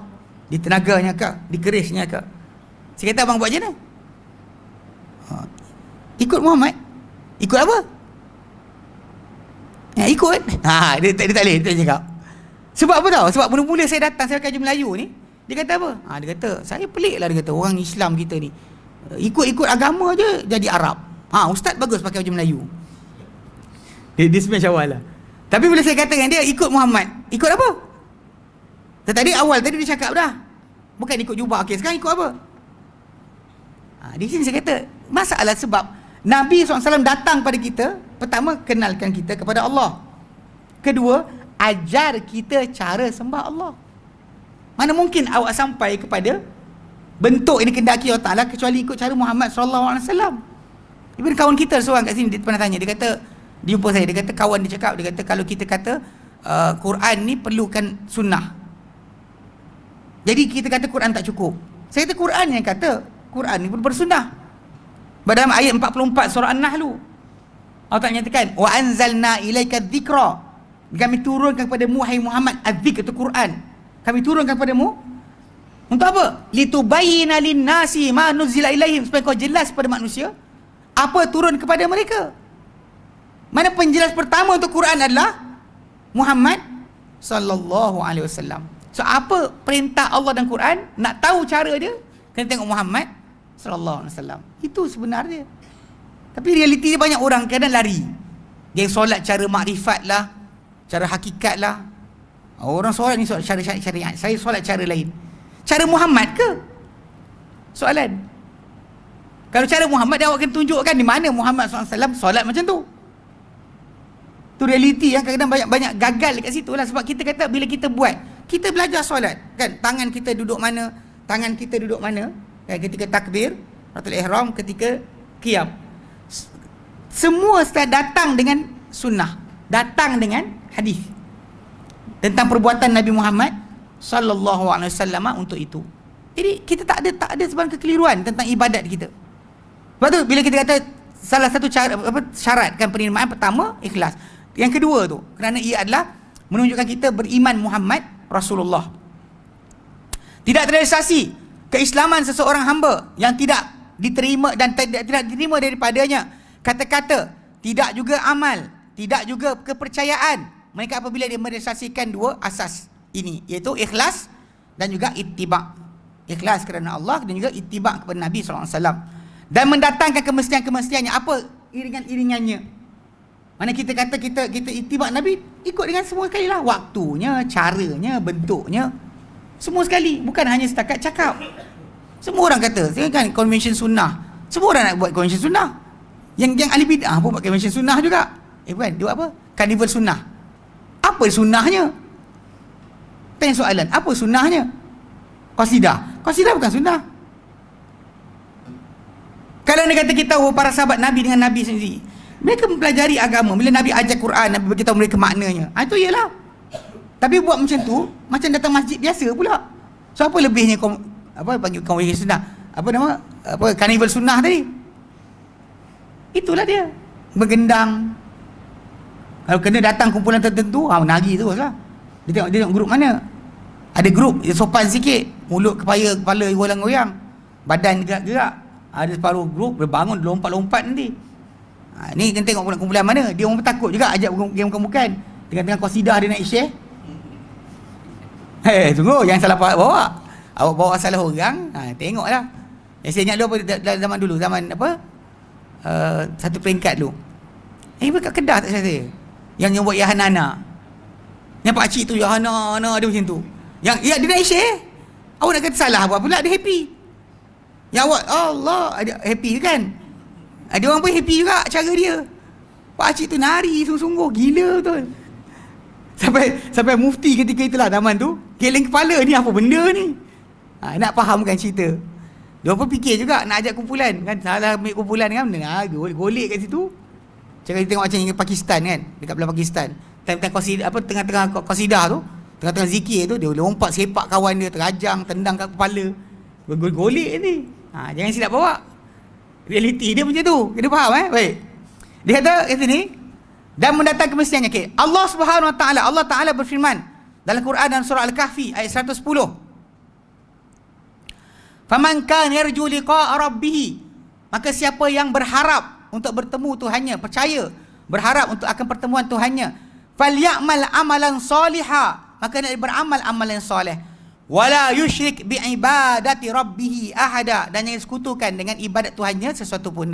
Di tenaganya ke? Di kerisnya ke? Saya kata abang buat macam mana? Ikut Muhammad. Ikut apa? Ikut. Dia tak boleh, dia cakap. Sebab apa tahu? Sebab mula-mula saya datang, saya kaji Melayu ni, dia kata apa? Dia kata, saya pelik lah, dia kata, orang Islam kita ni ikut-ikut agama je jadi Arab. Ustaz bagus pakai baju Melayu. Dia sebenarnya awal lah. Tapi bila saya kata dengan dia, ikut Muhammad. Ikut apa? Tadi dia cakap dah. Bukan ikut jubah. Okey, sekarang ikut apa? Di sini saya kata, masalah sebab Nabi SAW datang pada kita. Pertama, kenalkan kita kepada Allah. Kedua, ajar kita cara sembah Allah. Mana mungkin awak sampai kepada bentuk ini kendaki Allah Ta'ala kecuali ikut cara Muhammad SAW. Even kawan kita seorang kat sini, dia pernah tanya, dia kata, dia jumpa saya, dia kata kawan dia cakap, dia kata kalau kita kata Quran ni perlukan sunnah, jadi kita kata Quran tak cukup. Saya kata Quran yang kata Quran ni perlu bersunnah. Dalam ayat 44 surah An-Nahl, Allah Ta'ala nyatakan, wa anzalna ilaika dzikra, kami turunkan kepadamu hai Muhammad az-zikr, itu Quran, kami turunkan kepadamu untuk apa? Litubayyina lin-nasi ma nuzila ilaihim, supaya kau jelas kepada manusia apa turun kepada mereka. Mana penjelas pertama untuk Quran adalah Muhammad sallallahu alaihi wasallam. So apa perintah Allah dan Quran? Nak tahu cara dia, kena tengok Muhammad sallallahu alaihi wasallam. Itu sebenarnya. Tapi realiti dia, banyak orang kadang lari. Dia solat cara makrifat lah, cara hakikat lah. Orang solat ni solat cara syariat. Saya solat cara lain. Cara Muhammad ke? Soalan. Kalau cara Muhammad, dia awak kena tunjukkan di mana Muhammad SAW solat macam tu. Tu realiti yang kadang-kadang banyak gagal dekat situ lah. Sebab kita kata bila kita buat, kita belajar solat kan, tangan kita duduk mana, tangan kita duduk mana kan, ketika takbir Ratul Ihram, ketika qiyam, semua datang dengan sunnah, datang dengan hadis tentang perbuatan Nabi Muhammad sallallahu alaihi wasallam untuk itu. Jadi kita tak ada sebarang kekeliruan tentang ibadat kita. Sebab tu bila kita kata salah satu cara syarat kan penerimaan pertama ikhlas. Yang kedua tu kerana ia adalah menunjukkan kita beriman Muhammad Rasulullah. Tidak terrealisasi keislaman seseorang hamba yang tidak diterima dan tidak diterima daripadanya kata-kata, tidak juga amal, tidak juga kepercayaan. Mereka apabila dia merealisasikan dua asas ini, iaitu ikhlas dan juga ittiba'. Ikhlas kerana Allah dan juga ittiba' kepada Nabi SAW. Dan mendatangkan kemestian-kemestiannya. Apa iringan-iringannya? Mana kita kata kita ittiba' Nabi, ikut dengan semua sekali lah. Waktunya, caranya, bentuknya, semua sekali. Bukan hanya setakat cakap. Semua orang kata, kan convention sunnah. Semua orang nak buat convention sunnah. Yang ahli bid'ah pun buat convention sunnah juga. Bukan, dia buat apa? Carnival sunnah. Apa sunnahnya? Tanya soalan, apa sunnahnya? Qasidah. Qasidah bukan sunnah. Kalau dia kata kita para sahabat Nabi dengan Nabi sendiri, mereka mempelajari agama. Bila Nabi ajar Quran, Nabi beritahu mereka maknanya. Itu iyalah. Tapi buat macam tu, macam datang masjid biasa pula. So apa lebihnya panggil convention sunnah? Apa nama? Carnival sunnah tadi. Itulah dia. Bergendang. Kalau kena datang kumpulan tertentu, menari terus lah. Dia tengok grup mana. Ada grup sopan sikit, mulut kepala goyang-goyang, badan gerak-gerak. Ada separuh grup berbangun lompat-lompat nanti. Ni kena tengok kumpulan mana. Dia orang takut juga ajak game bukan-bukan. Tengah-tengah qasidah dia nak share. Tunggu, jangan salah bawa. Awak bawa salah orang, tengoklah. Yang saya ingat dulu zaman dulu, zaman satu peringkat dulu. Kat Kedah tak saya. Yang buat Yahanana. Yang pakcik tu Yahana dia macam tu. Yang dia nak share. Awak nak kata salah apa pula, dia happy. Yang awak Allah ada happy kan? Ada orang pun happy juga cara dia. Pakcik tu nari sungguh-sungguh, gila betul. Sampai mufti ketika itulah zaman tu geleng kepala, ni apa benda ni? Nak fahamkan cerita. Dia pun fikir juga nak ajak kumpulan kan, salah ambil kumpulan kan, golek kat situ. Cara kita tengok macam Pakistan kan, dekat belah Pakistan. Tengah-tengah qasidah tu, Tengah-tengah zikir tu dia lompat sepak kawan dia, terajang, tendang kat kepala. Golek ni. Jangan silap bawa. Realiti dia macam tu. Kita faham Baik. Dia kata kat sini, dan mendatang kemestiannya. Okay. Allah Subhanahu Wa Taala, Allah Taala berfirman dalam Quran dan surah Al-Kahfi ayat 110. Faman kan yarju liqa'a rabbih, maka siapa yang berharap untuk bertemu Tuhannya, percaya, berharap untuk akan pertemuan Tuhannya, falyamal amalan salihah, maka dia beramal amalan soleh, wala yusyrik bi ibadati rabbih ahada, dan jangan sekutukan dengan ibadat Tuhannya sesuatu pun.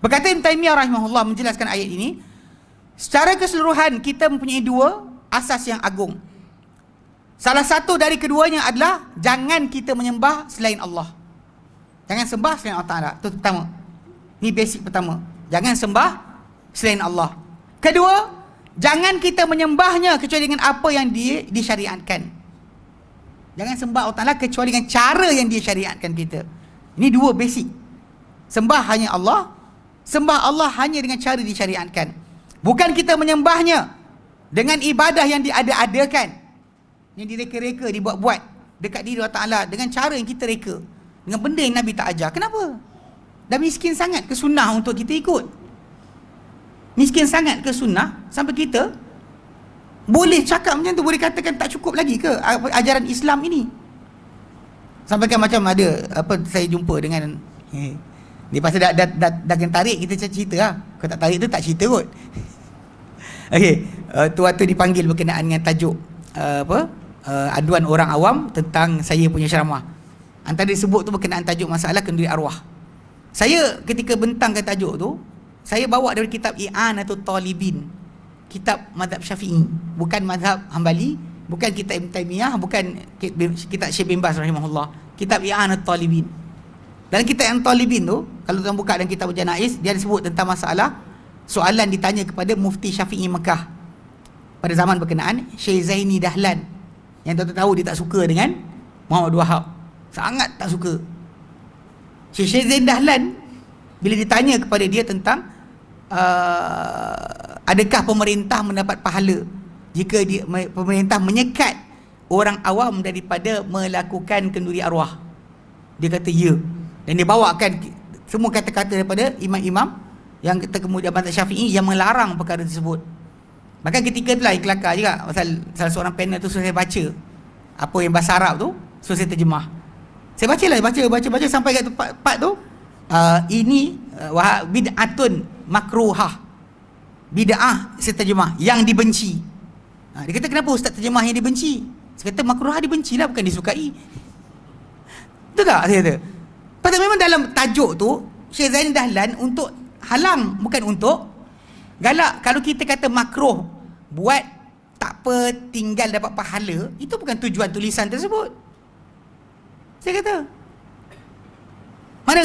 Berkata Ibn Taimiyah rahimahullah menjelaskan ayat ini, secara keseluruhan kita mempunyai dua asas yang agung. Salah satu dari keduanya adalah jangan kita menyembah selain Allah. Jangan sembah selain Allah Ta'ala. Itu pertama. Ini basic pertama. Jangan sembah selain Allah. Kedua, jangan kita menyembahnya kecuali dengan apa yang disyariatkan. Jangan sembah Allah Ta'ala kecuali dengan cara yang dia syariatkan kita. Ini dua basic. Sembah hanya Allah. Sembah Allah hanya dengan cara disyariatkan. Bukan kita menyembahnya dengan ibadah yang diada-adakan, yang direka-reka, dibuat-buat dekat diri Allah Ta'ala dengan cara yang kita reka, dengan benda yang Nabi tak ajar. Kenapa? Dah miskin sangat ke sunnah untuk kita ikut? Miskin sangat ke sunnah sampai kita boleh cakap macam tu, boleh katakan tak cukup lagi ke ajaran Islam ini? Sampai kan macam ada saya jumpa dengan dia pasal dah kena tarik, kita cerita lah. Kalau tak tarik tu tak cerita kot. Okey, tu waktu dipanggil berkenaan dengan tajuk aduan orang awam tentang saya punya ceramah. Antara disebut tu berkenaan tajuk masalah kenduri arwah. Saya ketika bentangkan tajuk tu, saya bawa dari kitab I'anatul Talibin, kitab mazhab Syafi'i, bukan mazhab Hambali, bukan kitab Ibn Taimiyah, bukan kitab Syekh bin Baz rahimahullah, kitab I'anatul Talibin. Dalam kitab I'anatul Talibin tu, kalau tuan buka dalam kitab Janaiz, dia disebut tentang masalah soalan ditanya kepada Mufti Syafi'i Mekah pada zaman berkenaan, Syekh Zaini Dahlan, yang tuan tahu dia tak suka dengan Muhammad Wahab, sangat tak suka. Syekh Zaini Dahlan bila ditanya kepada dia tentang adakah pemerintah mendapat pahala jika pemerintah menyekat orang awam daripada melakukan kenduri arwah, dia kata ya, dan dia bawakan semua kata-kata daripada imam-imam yang kemudian mazhab Syafi'i yang melarang perkara tersebut. Maka ketika itulah yang kelakar juga, pasal salah seorang panel tu suruh saya baca apa yang bahasa Arab tu, suruh saya terjemah. Saya baca sampai kat part tu, ini bid'atun makruhah, bid'ah, saya terjemah yang dibenci. Dia kata kenapa ustaz terjemah yang dibenci? Saya kata makruhah dibenci lah, bukan disukai. Betul tak? Saya kata pasal memang dalam tajuk tu Syekh Zaini Dahlan untuk halang, bukan untuk galak. Kalau kita kata makruh, buat tak apa, tinggal dapat pahala, itu bukan tujuan tulisan tersebut. Saya kata mana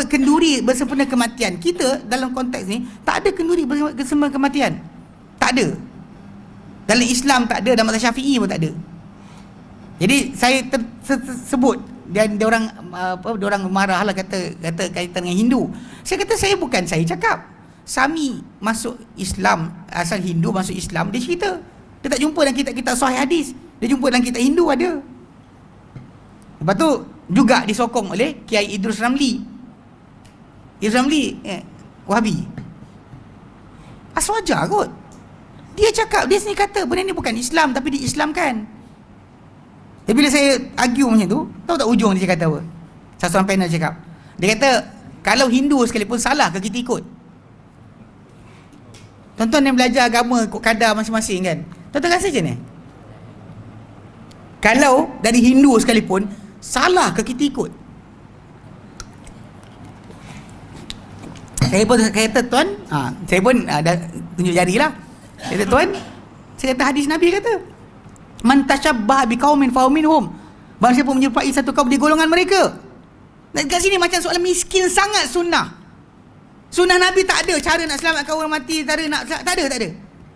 kenduri bersempena kematian. Kita dalam konteks ni tak ada kenduri bersempena kematian, tak ada. Dalam Islam tak ada, dalam mazhab Syafi'i pun tak ada. Jadi saya sebut, dan dia orang marah lah, kata kaitan dengan Hindu. Saya kata saya cakap Sami masuk Islam, asal Hindu masuk Islam, dia cerita. Dia tak jumpa dalam kitab-kitab Sahih hadis, dia jumpa dalam kitab Hindu ada. Lepas tu juga disokong oleh Kiai Idrus Ramli. Idrus Ramli Wahabi. Aswajar kot. Dia cakap, dia sendiri kata benda ni bukan Islam tapi diislamkan. Tapi bila saya argue macam tu, tahu tak ujung dia kata apa? Salah seorang panel cakap, dia kata kalau Hindu sekalipun salah ke kita ikut? Tuan-tuan yang belajar agama ikut kadar masing-masing kan, tuan-tuan rasa macam ni? Kalau dari Hindu sekalipun salah ke kita ikut? Saya pun kata tuan, saya pun dah tunjuk jari lah. Saya kata tuan, saya kata hadis Nabi kata, man tashabbaha biqaumin fa minhum, barang siapa menyerupai satu kaum di golongan mereka. Dan kat sini macam soalan miskin sangat sunnah. Sunnah Nabi tak ada cara nak selamatkan orang mati, tak ada.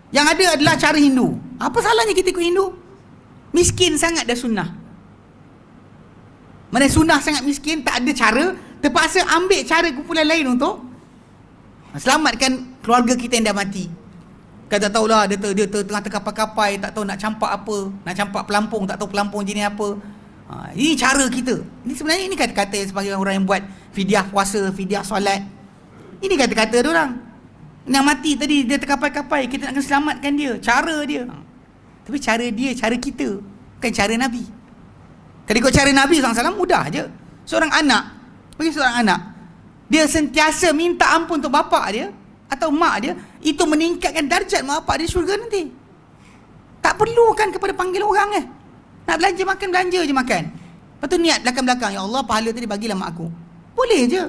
Yang ada adalah cara Hindu. Apa salahnya kita ikut Hindu? Miskin sangat dah sunnah. Mana sunnah sangat miskin, tak ada cara, terpaksa ambil cara kumpulan lain untuk selamatkan keluarga kita yang dah mati. Kan tak tahulah dia tengah terkapai-kapai, tak tahu nak campak apa, nak campak pelampung, tak tahu pelampung jenis apa. Ini cara kita. Ini sebenarnya ini kata-kata sebagai orang yang buat fidyah puasa, fidyah solat. Ini kata-kata dia orang. Yang mati tadi dia terkapai-kapai, kita nak kena selamatkan dia, cara dia. Tapi cara dia, cara kita, bukan cara Nabi. Kalau ikut cara Nabi SAW mudah je. Seorang anak, bagi seorang anak, dia sentiasa minta ampun untuk bapak dia atau mak dia, itu meningkatkan darjat mak bapak dia syurga nanti. Tak perlu kan kepada panggil orang Nak belanja makan, belanja je makan. Lepas tu niat belakang-belakang, ya Allah pahala tadi bagilah mak aku. Boleh je.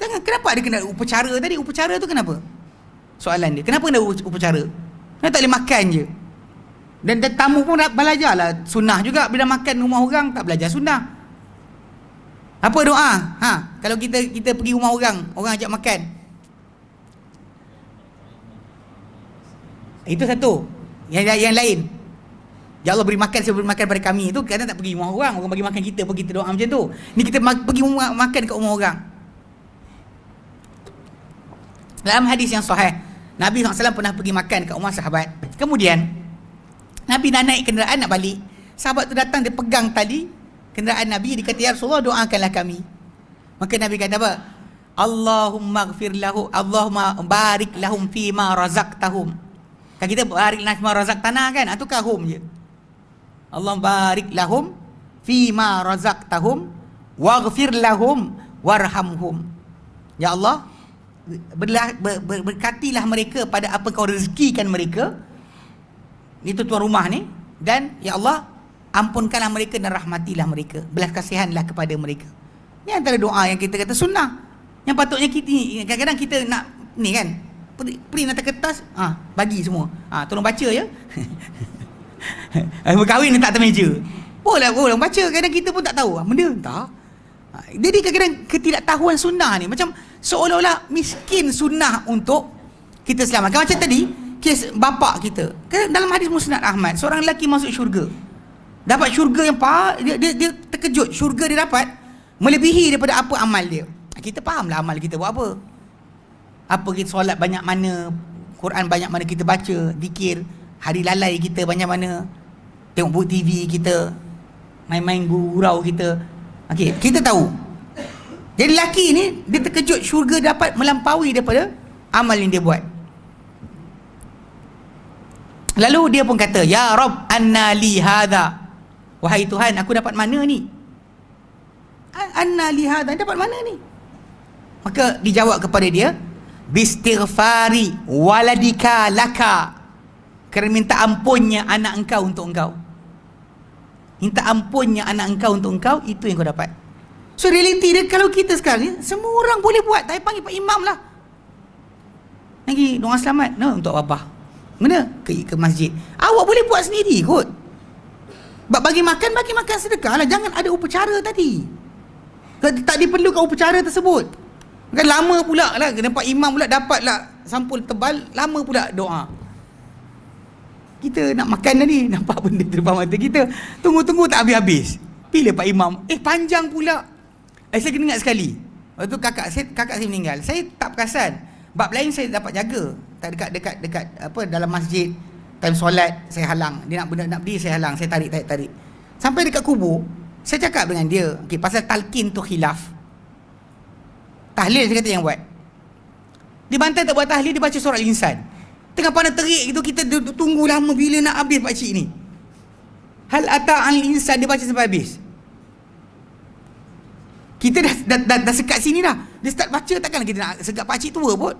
Jangan, kenapa ada kena upacara tadi? Upacara tu kenapa? Soalan dia, kenapa kena upacara? Kenapa tak boleh makan je? Dan tamu pun nak belajar lah sunnah juga. Bila makan rumah orang, tak belajar sunnah. Apa doa? Kalau kita pergi rumah orang ajak makan. Itu satu. Yang lain, ya Allah beri makan, saya beri makan pada kami. Itu kadang tak pergi rumah orang bagi makan kita, pergi kita doa macam tu. Ni kita pergi makan kat rumah orang. Dalam hadis yang sahih, Nabi SAW pernah pergi makan kat rumah sahabat. Kemudian Nabi nak naik kenderaan nak balik. Sahabat tu datang, dia pegang tali kenderaan Nabi, dia kata, ya Rasulullah doakanlah kami. Maka Nabi kata apa? Allahumma gfir lahu, Allahumma barik lahum fima razaqtahum. Kan kita barik lahum fima razaqtana kan? Itu kahum je. Allah barik lahum fima razaqtahum waghfir lahum warhamhum. Ya Allah, berkatilah mereka pada apa kau rezekikan mereka, itu tuan rumah ni, dan ya Allah ampunkanlah mereka dan rahmatilah mereka, belas kasihanlah kepada mereka. Ini antara doa yang kita kata sunnah, yang patutnya kita, kadang-kadang kita nak ni kan, print atas kertas, bagi semua, tolong baca ya. Berkahwin ni tak atas meja, boleh baca, kadang kita pun tak tahu benda entah. Jadi kadang-kadang ketidaktahuan sunnah ni macam seolah-olah miskin sunnah untuk kita selamatkan. Macam tadi kes bapak kita, dalam hadis Musnad Ahmad, seorang lelaki masuk syurga, dapat syurga yang dia terkejut, syurga dia dapat melebihi daripada apa amal dia. Kita fahamlah amal kita buat apa kita solat banyak mana, Quran banyak mana kita baca, zikir, hari lalai kita banyak mana, tengok TV kita, main-main gurau kita. Okey, kita tahu. Jadi lelaki ni dia terkejut syurga dapat melampaui daripada amal yang dia buat. Lalu dia pun kata, ya Rabb anna li hadha, wahai Tuhan aku dapat mana ni? Anna li hadha, dapat mana ni? Maka dijawab kepada dia, bistighfari waladika laka, kerana minta ampunnya anak engkau untuk engkau. Minta ampunnya anak engkau untuk engkau, itu yang kau dapat. So realiti dia, kalau kita sekarang ni semua orang boleh buat, tapi panggil Pak Imam lah lagi doa selamat, untuk abah mana ke masjid. Awak boleh buat sendiri kot. Bagi makan sedekah lah, jangan ada upacara tadi. Tak diperlukan upacara tersebut. Kan lama pula lah, kena Pak Imam pula dapat lah sampul tebal, lama pula doa. Kita nak makan tadi, nampak benda depan mata kita, tunggu tak habis-habis. Bila Pak Imam, panjang pula. Saya kena ingat sekali, waktu kakak saya meninggal, saya tak perasan. Bab lain saya dapat jaga, tak dekat apa dalam masjid, time solat saya halang, dia nak berdiri saya halang, saya tarik. Sampai dekat kubur, saya cakap dengan dia, pasal talqin tu khilaf. Tahlil saya kata yang buat. Dia bantai tak buat tahlil, dia baca surah Al-Insan. Tengah panas terik itu, kita tunggu lama bila nak habis pakcik ni. Hal ata al-insan, dia baca sampai habis. Kita dah sekat sini dah. Dia start baca, takkan kita nak sekat pakcik tua pun.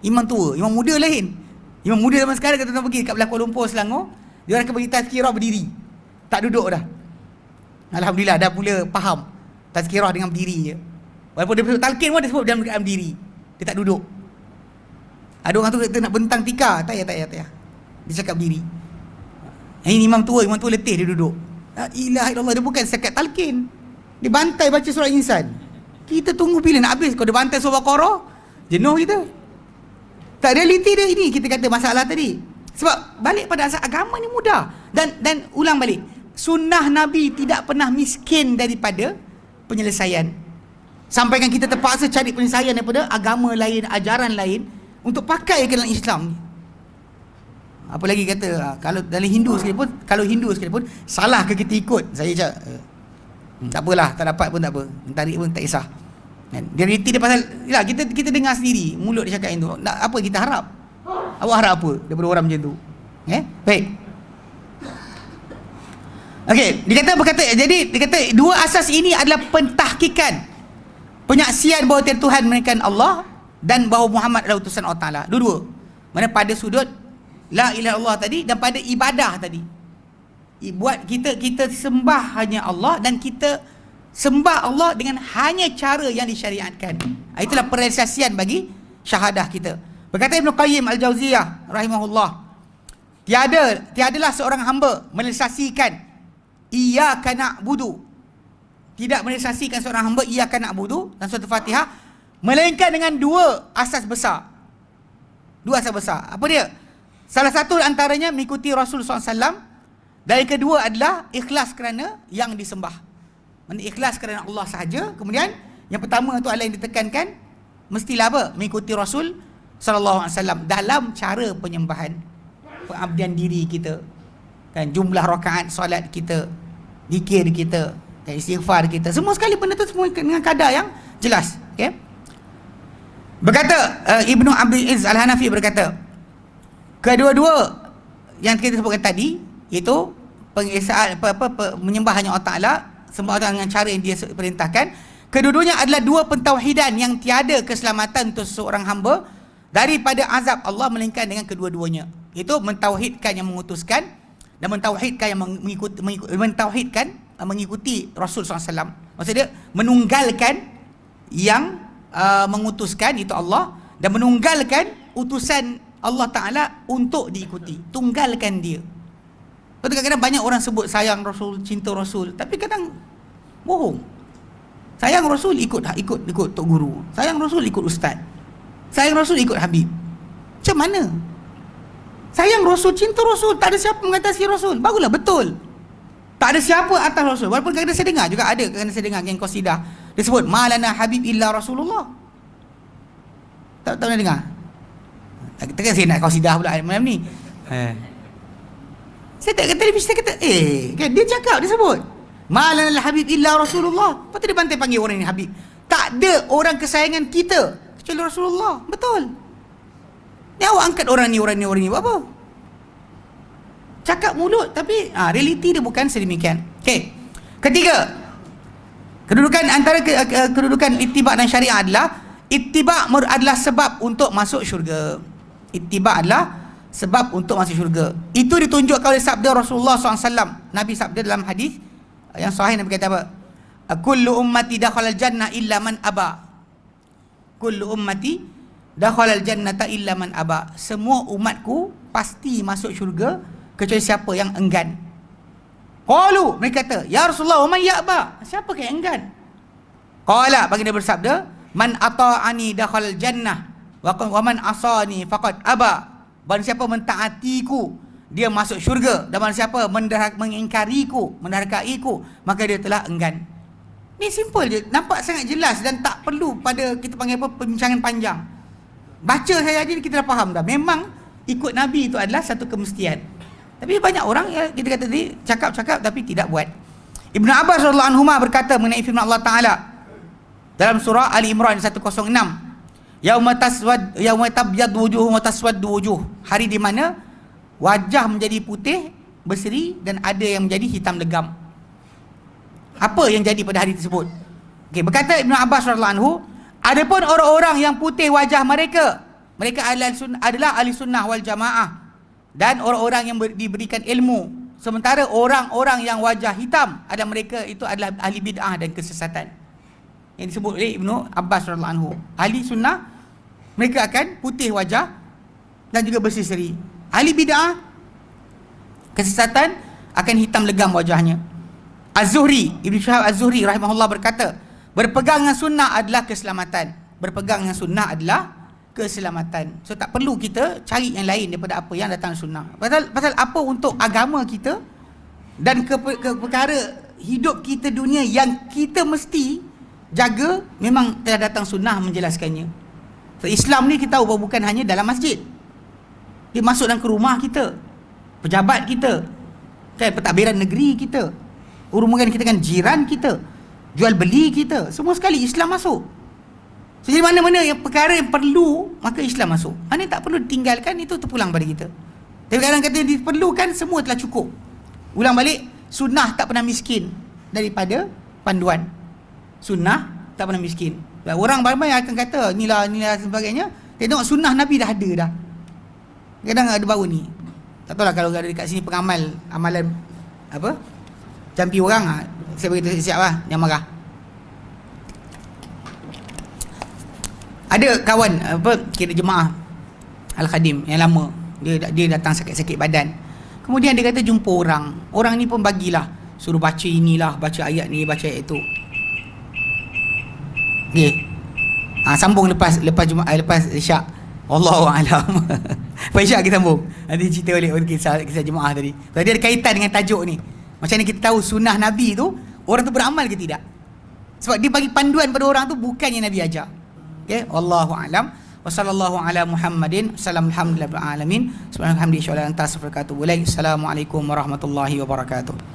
Imam tua, imam muda lain. Imam muda zaman sekarang kata pergi dekat belah Kuala Lumpur, Selangor, dia orang akan bagi tazkirah berdiri, tak duduk dah. Alhamdulillah dah mula faham tazkirah dengan berdiri je. Walaupun dia sebut talqin pun dia sebut dalam keadaan berdiri, dia tak duduk. Ada orang tu kata nak bentang tikar, tak payah. Dia cakap berdiri. Ini imam tua letih, dia duduk. La ilaha illallah, dia bukan sekat talqin, dia bantai baca surah Insan. Kita tunggu bila nak habis. Kalau dia bantai surah Baqarah, jenuh kita. Tak, realiti dia ini kita kata masalah tadi. Sebab balik pada asal agama ni mudah. Dan ulang balik, sunnah Nabi tidak pernah miskin daripada penyelesaian. Sampaikan kita terpaksa cari penyelesaian daripada agama lain, ajaran lain untuk pakai ke dalam Islam ni. Apa lagi kata, kalau dalam Hindu sekalipun, salah ke kita ikut? Saya cakap, tak apalah, tak dapat pun tak apa, tarik pun tak kisah. Kan? Dia reti dia pasal, ya, kita dengar sendiri mulut dia cakap itu. Nak apa kita harap? Awak harap apa daripada orang macam tu? Baik. Okey, jadi dia kata dua asas ini adalah pentahkikan penyaksian bahawa Tuhan melainkan Allah dan bahawa Muhammad adalah utusan Allah Taala. Dua-dua. Mana pada sudut la ilaha illallah tadi dan pada ibadah tadi. Buat kita sembah hanya Allah dan kita sembah Allah dengan hanya cara yang disyariatkan. Itulah perrealisasian bagi syahadah kita. Berkata Ibn Qayyim Al-Jauziyah rahimahullah, tiadalah seorang hamba merealisasikan iyyaka na'budu, tidak merealisasikan seorang hamba iyyaka na'budu dan surah Fatihah melainkan dengan dua asas besar. Apa dia? Salah satu antaranya mengikuti Rasul SAW, dan yang kedua adalah ikhlas kerana yang disembah. Ikhlas kerana Allah sahaja. Kemudian yang pertama itu adalah yang ditekankan, mestilah apa? Mengikuti Rasul SAW dalam cara penyembahan, pengabdian diri kita, kan, jumlah rakaat solat kita, zikir kita, istighfar kita, semua sekali benda tu semua dengan kadar yang jelas. Okay? Berkata Ibnu Abdul Izz Al-Hanafi berkata, kedua-dua yang kita sebutkan tadi, iaitu pengesaan menyembah hanya Allah Taala, sembah dengan cara yang dia perintahkan, kedua-duanya adalah dua pentauhidan yang tiada keselamatan untuk seorang hamba daripada azab Allah melainkan dengan kedua-duanya. Itu mentauhidkan yang mengutuskan dan mentauhidkan yang mengikuti Rasul SAW. Maksudnya menunggalkan yang mengutuskan, itu Allah, dan menunggalkan utusan Allah Ta'ala untuk diikuti. Tunggalkan dia. Kadang-kadang banyak orang sebut sayang Rasul, cinta Rasul, tapi kadang bohong. Sayang Rasul ikut Tok Guru, sayang Rasul ikut Ustaz, sayang Rasul ikut Habib. Macam mana? Sayang Rasul, cinta Rasul, tak ada siapa mengatasi Rasul, barulah betul. Tak ada siapa atas Rasul. Walaupun kadang-kadang saya dengar juga, kadang-kadang saya dengar yang qasidah dia sebut malana habib illa Rasulullah. Tak pernah dengar? Takkan saya nak qasidah pula malam ni. Saya tak kata televisi, saya kata kan dia cakap, dia sebut malana habib illa Rasulullah. Lepas tu dia bantai panggil orang ni habib. Tak ada orang kesayangan kita kecuali Rasulullah. Betul. Ni awak angkat orang ni buat apa? Cakap mulut tapi realiti dia bukan sedemikian. Okey. Ketiga, kedudukan ittiba' dan syariah adalah ittiba' adalah sebab untuk masuk syurga. Ittiba' adalah sebab untuk masuk syurga. Itu ditunjukkan oleh sabda Rasulullah SAW. Nabi sabda dalam hadis yang sahih, Nabi kata apa? Kullu ummati dakhalal jannah illa man aba. Kullu ummati dakhalal jannata illa man aba. Semua umatku pasti masuk syurga kecuali siapa yang enggan. Qalu, mereka kata, ya Rasulullah, wa man ya'ba? Siapa yang enggan? Qala, bagi dia bersabda, man ata'ani dakhalal jannah wa man asani faqad aba. Barang siapa mentaatiku, dia masuk syurga, dan barang siapa mengingkariku, menderhakaiku, maka dia telah enggan. Ni simple je, nampak sangat jelas dan tak perlu pada kita panggil apa, perbincangan panjang. Baca saja kita dah faham dah. Memang ikut Nabi itu adalah satu kemestian. Tapi banyak orang ya, kita kata tadi cakap-cakap tapi tidak buat. Ibnu Abbas radhiyallahu anhu berkata mengenai firman Allah Taala dalam surah Ali Imran 106, yauma tabyaddu wujuh wa taswaddu wujuh, hari di mana wajah menjadi putih berseri dan ada yang menjadi hitam legam. Apa yang jadi pada hari tersebut? Okey, berkata Ibnu Abbas radhiyallahu anhu, adapun orang-orang yang putih wajah mereka adalah ahli sunnah wal jamaah dan orang-orang yang diberikan ilmu, sementara orang-orang yang wajah hitam adalah mereka itu adalah ahli bid'ah dan kesesatan. Yang disebut oleh Ibnu Abbas radhiyallahu anhu, ahli sunnah mereka akan putih wajah dan juga berseri. Ahli bid'ah, kesesatan, akan hitam legam wajahnya. Az-Zuhri, Ibnu Syihab Az-Zuhri rahimahullah berkata, berpegang dengan sunnah adalah keselamatan. Berpegang dengan sunnah adalah keselamatan. So tak perlu kita cari yang lain daripada apa yang datang sunnah. Pasal apa untuk agama kita dan perkara hidup kita dunia yang kita mesti jaga, memang telah datang sunnah menjelaskannya. So Islam ni kita tahu bukan hanya dalam masjid. Dia masuk dalam ke rumah kita, pejabat kita, kan, pentadbiran negeri kita, hubungan kita dengan jiran kita, jual beli kita, semua sekali Islam masuk. So, jadi mana-mana yang perkara yang perlu, maka Islam masuk. Mana yang tak perlu ditinggalkan, itu terpulang pada kita. Tapi kadang kata yang diperlukan, semua telah cukup. Ulang balik, sunnah tak pernah miskin daripada panduan. Sunnah tak pernah miskin. Orang ramai akan kata inilah sebagainya. Tengok sunnah Nabi dah ada dah. Kadang ada baru ni. Tak tahulah kalau ada dekat sini pengamal amalan apa? Campi orang, saya beritahu siap lah, jangan marah. Ada kawan apa, kira jemaah Al-Khadim yang lama, dia datang sakit-sakit badan. Kemudian dia kata jumpa orang ni pun bagilah, suruh baca inilah, baca ayat ni, baca ayat itu. Okey. Sambung lepas Isyak. Allahu a'lam. Lepas Isyak kita sambung. Nanti cerita balik kisah jemaah tadi. Tadi ada kaitan dengan tajuk ni. Macam mana kita tahu sunnah Nabi tu orang tu beramal ke tidak? Sebab dia bagi panduan pada orang tu bukan yang Nabi ajar. Okey, wallahu a'lam. Wa sallallahu ala Muhammadin. Alhamdulillahil alamin. Subhanallah hamdi syalla anta astaghfiruka wa atubu ilaik. Assalamualaikum warahmatullahi wabarakatuh.